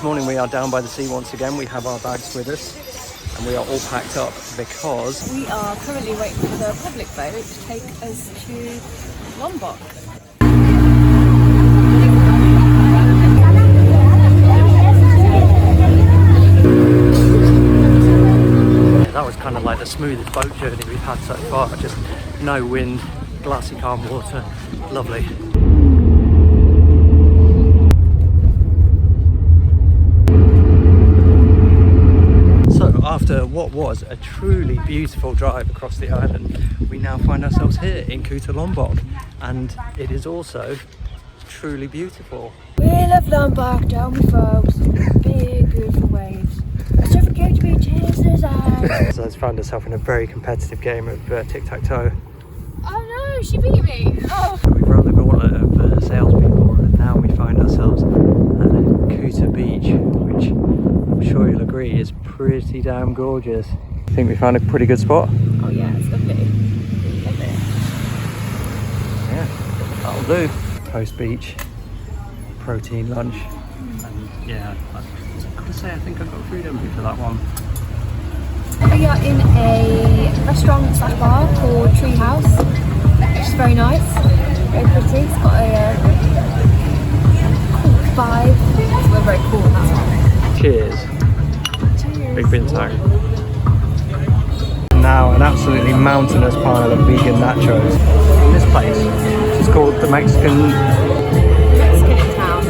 this morning we are down by the sea once again. We have our bags with us and we are all packed up because we are currently waiting for the public boat to take us to Lombok. Yeah, that was kind of like the smoothest boat journey we've had so far. Just no wind, glassy calm water, lovely. After what was a truly beautiful drive across the island, we now find ourselves here in Kuta Lombok, and it is also truly beautiful. We love Lombok, don't we, folks? Big, beautiful waves. So forget to be tasted as. So has found herself in a very competitive game of tic-tac-toe. Oh no, she beat me! Oh. We've run the gauntlet of salespeople, and now we find ourselves at Kuta Beach, which I'm sure you'll agree is pretty damn gorgeous. I think we found a pretty good spot. Oh yeah, it's lovely. Love it. Yeah, that'll do. Post beach, protein lunch, and yeah, I've got to say I think I got food hungry for that one. We are in a restaurant slash bar called Tree House, which is very nice, very pretty. It's got a cool vibe. We're very cool in that one. Cheers. Cheers. Big bintang. Now an absolutely mountainous pile of vegan nachos. This place is called the Mexican in town. Oh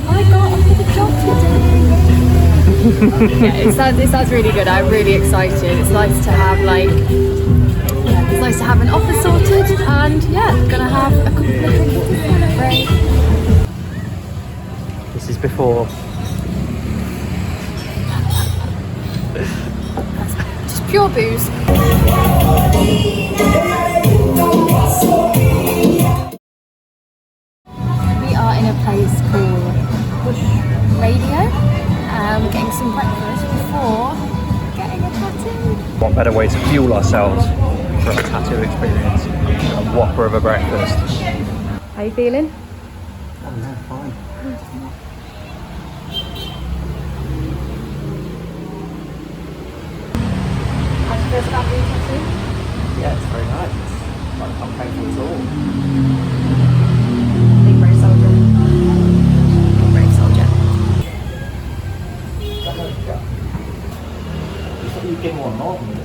my god, I'm for the job today. Yeah, it sounds really good. I'm really excited. It's nice to have an office sorted, and yeah, gonna have a couple of drinks to celebrate. This is before. Just pure booze. We are in a place called Bush Radio. We're getting some breakfast before getting a tattoo. What better way to fuel ourselves for a tattoo experience? A whopper of a breakfast. How are you feeling? Oh no, fine. How do you feel about being tattooed? Yeah, it's very nice. It's like not painful at all. Big brave soldier. Big brave soldier. You get more normal.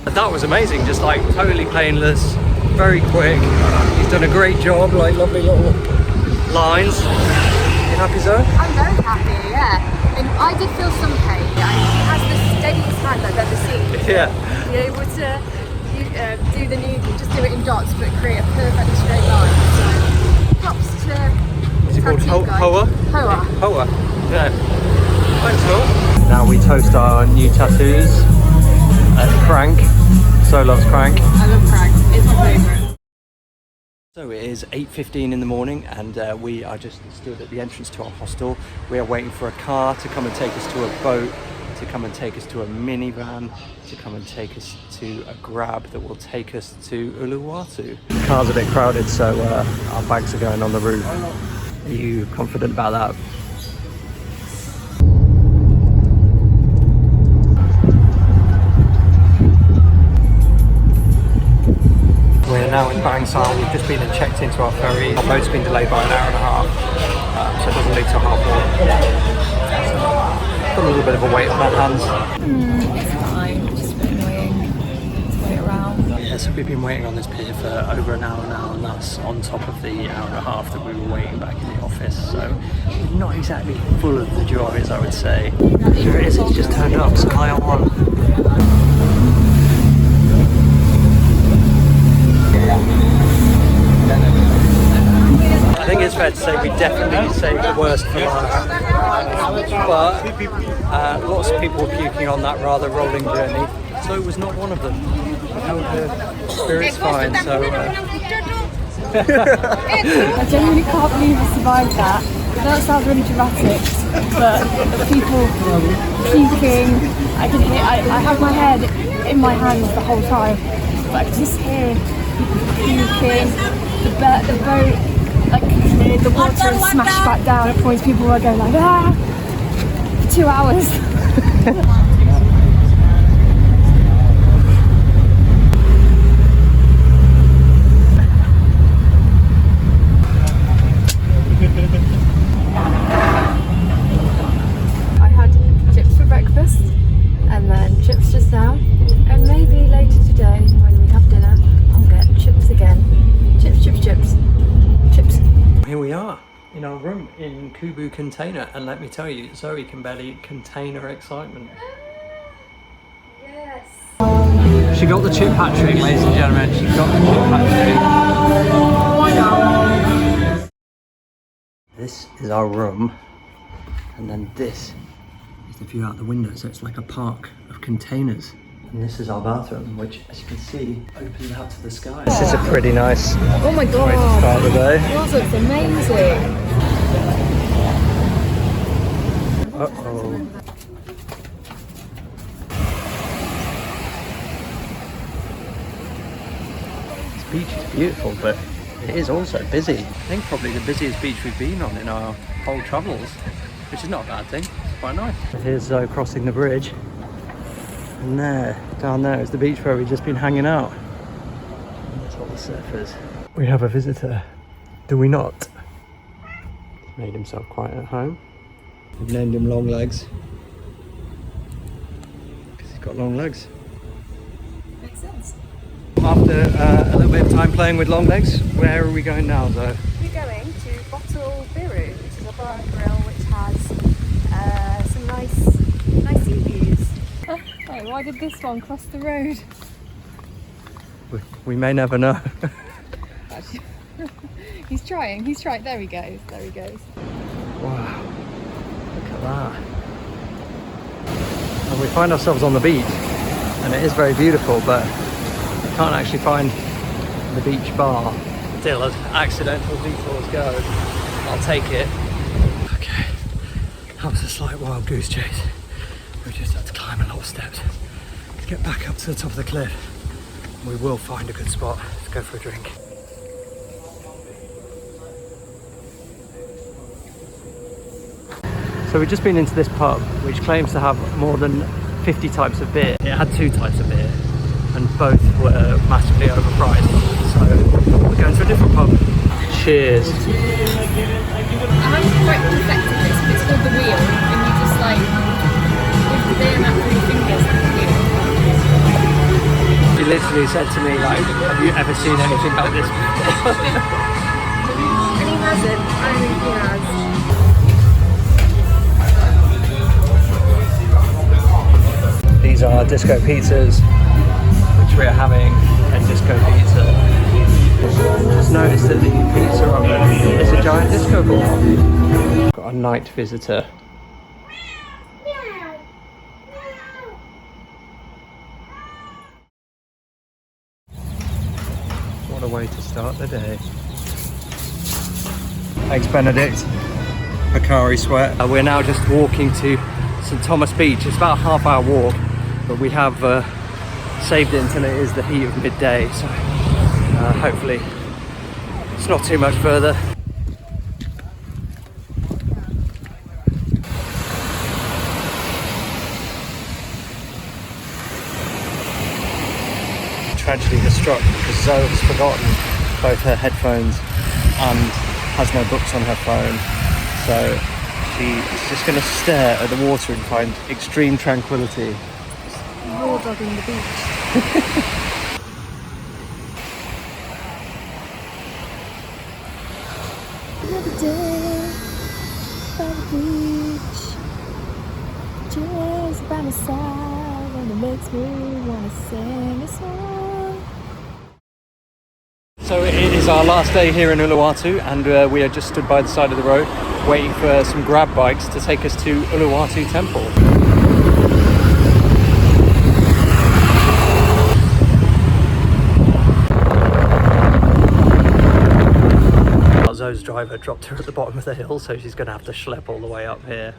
That was amazing, just like totally painless, very quick. He's done a great job, like lovely little lines. You happy, Zoe? I'm very happy, yeah. And I did feel some pain. He has the steadiest hand I've ever seen. Yeah. Be able to do the needle, just do it in dots, but create a perfect straight line. So, props to. What's it called? Hoa? Hoa. Hoa. Yeah. Thanks, Phil. Now we toast our new tattoos at Crank. So loves Crank. I love Crank. It's my favourite. So it is 8:15 in the morning and we are just stood at the entrance to our hostel. We are waiting for a car to come and take us to a boat, to come and take us to a minivan, to come and take us to a grab that will take us to Uluwatu. The car's a bit crowded, so our bags are going on the roof. Are you confident about that? We're now in Bangsal. We've just been and checked into our ferry. Our boat's been delayed by an hour and a half, so it doesn't leave till 1:30. Got a little bit of a weight on our hands. It's fine. It's just a bit annoying. Let's wait around. Yeah, so we've been waiting on this pier for over an hour now, and that's on top of the hour and a half that we were waiting back in the office. So we're not exactly full of the joys, I would say. Here it is. It's just turned up. Sky on one. I think it's fair to say we definitely saved the worst for last, but lots of people were puking on that rather rolling journey, so it was not one of them. The spirit's fine, so I genuinely can't believe I survived that. I know it sounds really dramatic, but the people puking, I could hear, I had my head in my hands the whole time, but I could just hear puking. The boat like cleared the water and smashed back down. At points people were going like ah for 2 hours. I had chips for breakfast and then chips just now, and maybe later today when we have dinner I'll get chips again. Chips. Here we are in our room in Kubu container, and let me tell you, Zoe can barely contain her excitement. Yes. She got the chip hat trick, ladies and gentlemen. She got the chip hat trick. This is our room, and then this is the view out the window. So it's like a park of containers. And this is our bathroom, which, as you can see, opens out to the sky. This is a pretty nice Oh my way to god. start the day. Yours looks amazing. Uh-oh. This beach is beautiful, but it is also busy. I think probably the busiest beach we've been on in our whole travels, which is not a bad thing. It's quite nice. Here's Zoe crossing the bridge. And there, down there is the beach where we've just been hanging out. And that's all the surfers. We have a visitor, do we not? He's made himself quite at home. We've named him Long Legs, because he's got long legs. Makes sense. After a little bit of time playing with Long Legs, where are we going now, Zoe? We're going to Bottle Biru, which is a bar and grill which has some nice sea views. Wait, why did this one cross the road? We may never know. He's trying. There he goes. Wow, look at that. And we find ourselves on the beach, and it is very beautiful, but we can't actually find the beach bar. Still, as accidental detours go, I'll take it. Okay, that was a slight wild goose chase. We just had to climb a lot of steps to get back up to the top of the cliff. We will find a good spot to go for a drink. So we've just been into this pub, which claims to have more than 50 types of beer. It had 2 types of beer, and both were massively overpriced. So we're going to a different pub. Cheers. I haven't quite perfected this, but it's called the wheel, and you just like with the beer mat through your fingers like the wheel. She literally said to me, like, have you ever seen anything like this before? And he hasn't. I think he has. These are disco pizzas, which we are having a disco pizza. Just noticed that the pizza oven is a giant disco ball. Got a night visitor. What a way to start the day. Thanks, Benedict. Hikari sweat. We're now just walking to St Thomas Beach. It's about a half-hour walk, but we have saved it until it is the heat of midday, so hopefully it's not too much further. Tragedy has struck because Zoe has forgotten both her headphones and has no books on her phone, so she's just going to stare at the water and find extreme tranquility. Raw dogging the beach. Another day by the beach, just by my side, and it makes me wanna sing a song. So it is our last day here in Uluwatu, and we are just stood by the side of the road waiting for some grab bikes to take us to Uluwatu Temple. Zoe's driver dropped her at the bottom of the hill, so she's going to have to schlep all the way up here.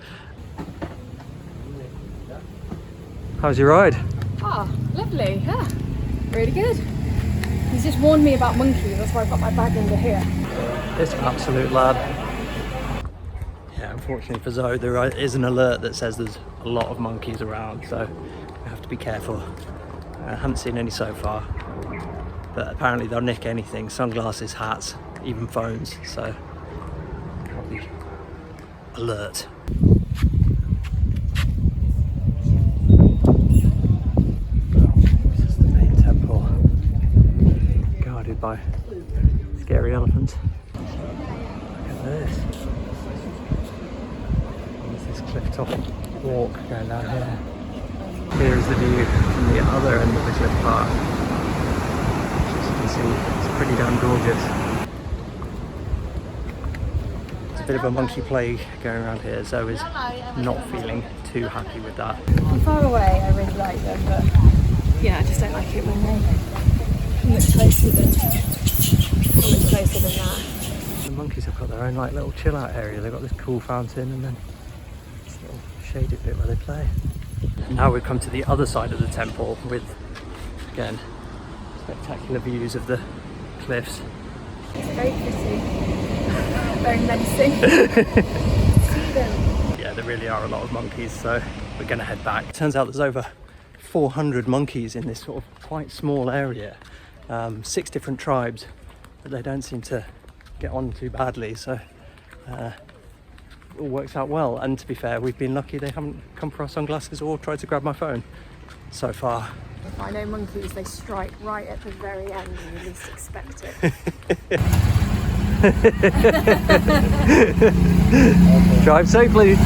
How's your ride? Oh, lovely, yeah. Really good. He's just warned me about monkeys, that's why I've got my bag under here. This absolute lad. Yeah, unfortunately for Zoe, there is an alert that says there's a lot of monkeys around, so we have to be careful. I haven't seen any so far, but apparently they'll nick anything, sunglasses, hats, even phones, so probably alert. This is the main temple, guarded by scary elephants. Look at this. There's this cliff top walk going down here. Here is the view from the other end of the cliff park. As you can see, it's pretty damn gorgeous. There's a bit of a monkey plague going around here. Zoe's not feeling too happy with that. From far away, I really like them, but yeah, I just don't like it when they come much closer than that. The monkeys have got their own like little chill out area. They've got this cool fountain and then this little shaded bit where they play. And now we've come to the other side of the temple with, again, spectacular views of the cliffs. It's very pretty, very menacing. See them. Yeah, there really are a lot of monkeys, so we're going to head back. Turns out there's over 400 monkeys in this sort of quite small area. 6 different tribes, but they don't seem to get on too badly, so it all works out well. And to be fair, we've been lucky they haven't come for our sunglasses or tried to grab my phone so far. If I know monkeys, they strike right at the very end when you least expect it. Drive safely.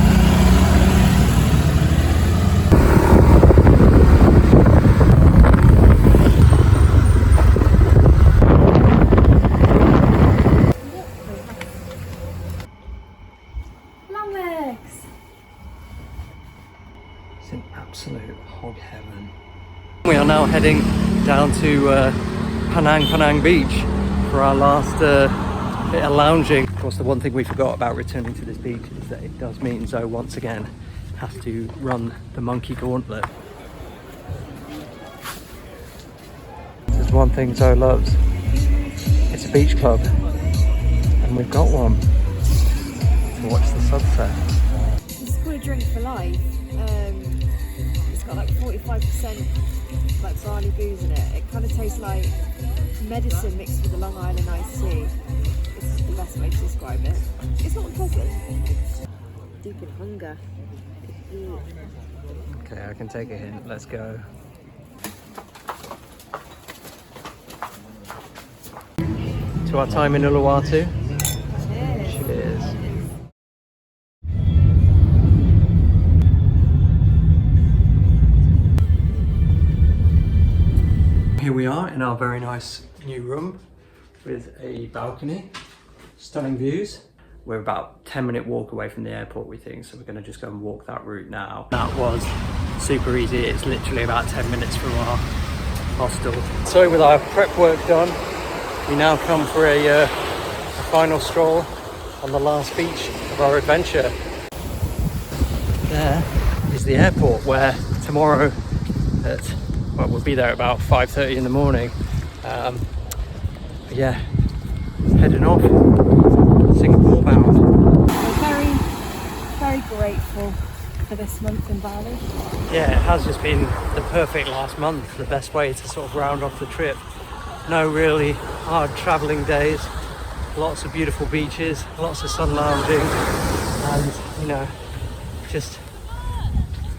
It's an absolute hog heaven. We are now heading down to Penang Beach for our last bit of lounging. Of course, the one thing we forgot about returning to this beach is that it does mean Zoe once again has to run the monkey gauntlet. There's one thing Zoe loves. It's a beach club, and we've got one to watch the sunset. This is called a drink for life. It's got like 45% like barley booze in it. It kind of tastes like medicine mixed with a Long Island iced tea. It's the best way to describe it. It's not pleasant. Deep in hunger. Okay, I can take a hint. Let's go. To our time in Uluwatu. Cheers. Cheers. Here we are in our very nice new room with a balcony, stunning views. We're about a 10-minute walk away from the airport, we think, so we're going to just go and walk that route now. That was super easy. It's literally about 10 minutes from our hostel. So with our prep work done, we now come for a final stroll on the last beach of our adventure. There is the airport where tomorrow well, we'll be there at about 5:30 in the morning. But yeah, heading off, Singapore bound. We're very, very grateful for this month in Bali. Yeah, it has just been the perfect last month, the best way to sort of round off the trip. No really hard travelling days, lots of beautiful beaches, lots of sun lounging, and you know, just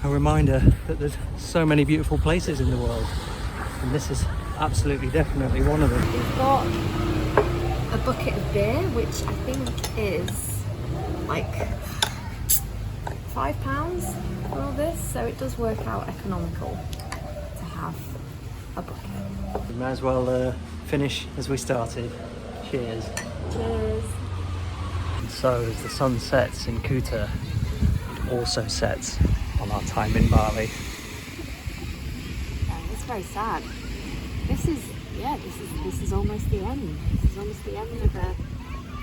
a reminder that there's so many beautiful places in the world, and this is absolutely definitely one of them. We've got a bucket of beer, which I think is like £5 for all this, so it does work out economical to have a bucket. We may as well finish as we started. Cheers. Cheers. And so as the sun sets in Kuta, it also sets on our time in Bali. It's very sad. This is almost the end. This is almost the end of a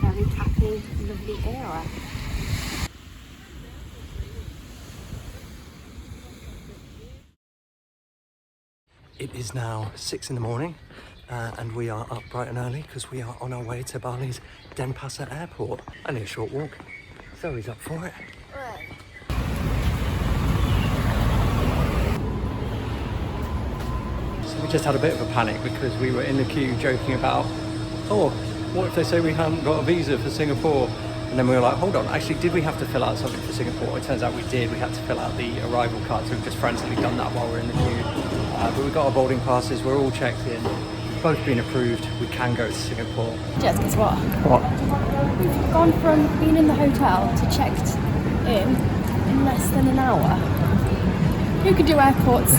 very happy, lovely era. It is now 6 in the morning and we are up bright and early because we are on our way to Bali's Denpasar airport. Only a short walk. Zoe's up for it. So we just had a bit of a panic because we were in the queue joking about, oh, what if they say we haven't got a visa for Singapore? And then we were like, hold on, actually, did we have to fill out something for Singapore? It turns out we did. We had to fill out the arrival card, so we've just frantically done that while we're in the queue. But we've got our boarding passes, we're all checked in, both been approved, we can go to Singapore. Yes, guess what? What? We've gone from being in the hotel to checked in less than an hour. Who can do airports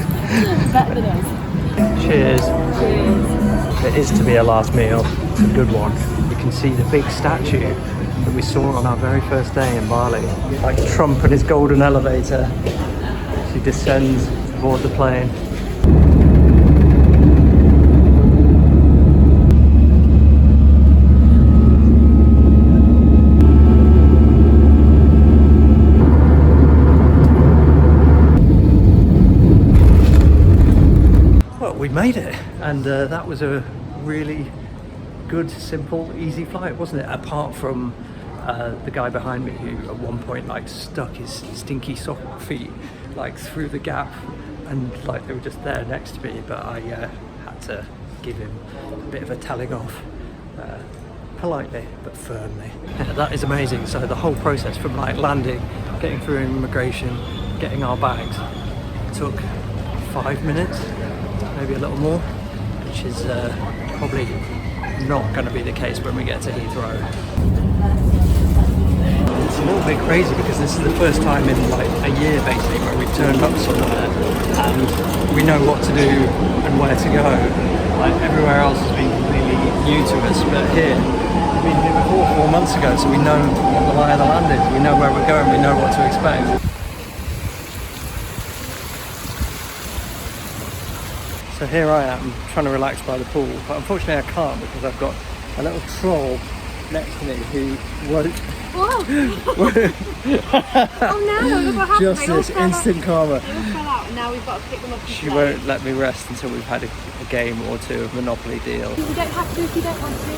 better than us? Cheers. Cheers. It is to be a last meal. It's a good one. You can see the big statue that we saw on our very first day in Bali. Like Trump and his golden elevator. She descends to board the plane. Well, we made it, and that was a really good, simple, easy flight, wasn't it? Apart from the guy behind me who at one point like stuck his stinky sock feet like through the gap, and like they were just there next to me, but I had to give him a bit of a telling off, politely but firmly. Yeah, that is amazing. So the whole process from like landing, getting through immigration, getting our bags took 5 minutes, maybe a little more, which is probably not going to be the case when we get to Heathrow. It's a little bit crazy because this is the first time in like a year basically where we've turned up somewhere and we know what to do and where to go. Like everywhere else has been completely new to us, but here we've been here before 4 months ago, so we know what the lie of the land is, we know where we're going, we know what to expect. So here I am trying to relax by the pool, but unfortunately I can't because I've got a little troll next to me who won't. Whoa! Oh no, look what happened. Just this instant karma. They all fell out and now we've got to pick them up. She won't let me rest until we've had a game or two of Monopoly deal. You don't have to if you don't want to.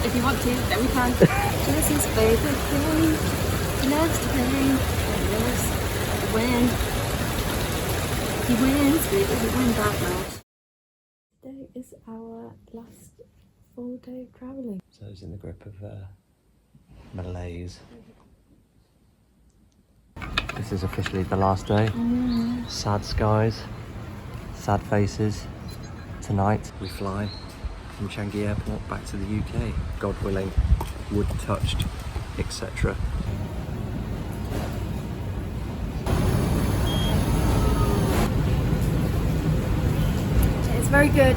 If you want to, then we can. This is favorite thing. Loves to play. Loves to win. He wins, but he doesn't win that much. Today is our last full day of travelling. So he's in the grip of malaise. This is officially the last day. Sad skies, sad faces. Tonight we fly from Changi Airport back to the UK. God willing, wood touched, etc. It's very good.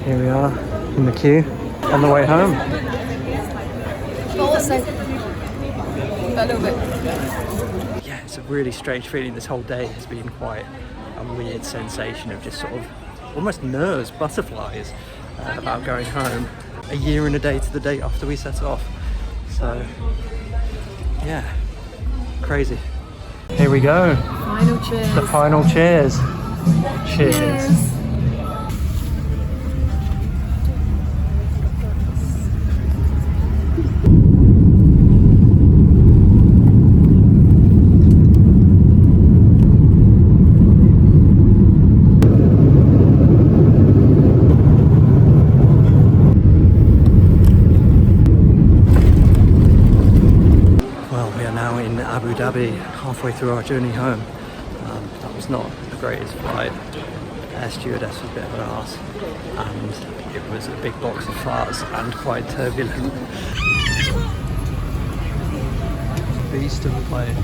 Here we are in the queue on the way home. But also a little bit. Yeah, it's a really strange feeling. This whole day has been quite a weird sensation of just sort of almost nerves, butterflies about going home. A year and a day to the date after we set off. So, yeah, crazy. Here we go. Final cheers. The final cheers. Cheers. Abu Dhabi, halfway through our journey home. That was not the greatest flight. Air stewardess was a bit of an arse, and it was a big box of farts and quite turbulent. Beast of a plane.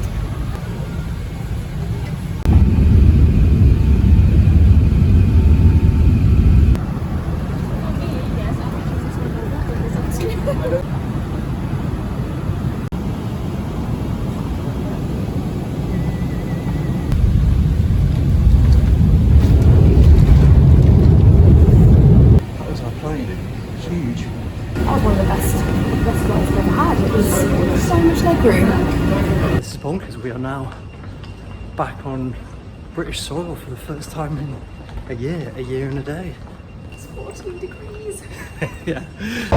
Huge. That was one of the best flights I've ever had. It was so much legroom. This is bonkers. We are now back on British soil for the first time in a year and a day. It's 14 degrees. Yeah. It's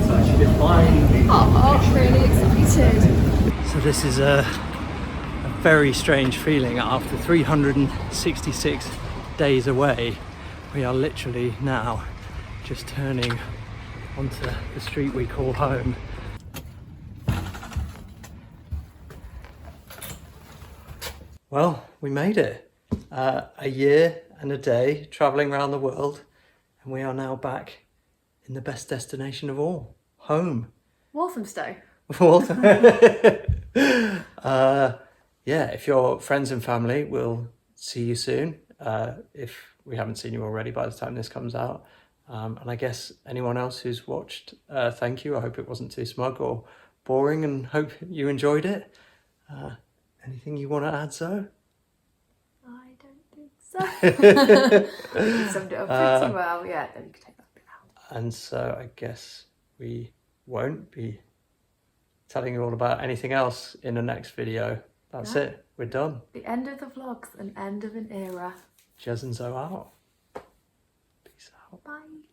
actually fine. Oh, really excited. So this is a very strange feeling. After 366 days away, we are literally now just turning onto the street we call home. Well, we made it. A year and a day traveling around the world, and we are now back in the best destination of all, home. Walthamstow. Yeah, if you're friends and family, we'll see you soon. If we haven't seen you already by the time this comes out. And I guess anyone else who's watched, thank you. I hope it wasn't too smug or boring, and hope you enjoyed it. Anything you want to add, Zoe? I don't think so. You summed it up pretty well. Yeah, then you can take that bit out. And so I guess we won't be telling you all about anything else in the next video. That's it. We're done. The end of the vlogs, an end of an era. Jez and Zoe out. Peace out. Bye.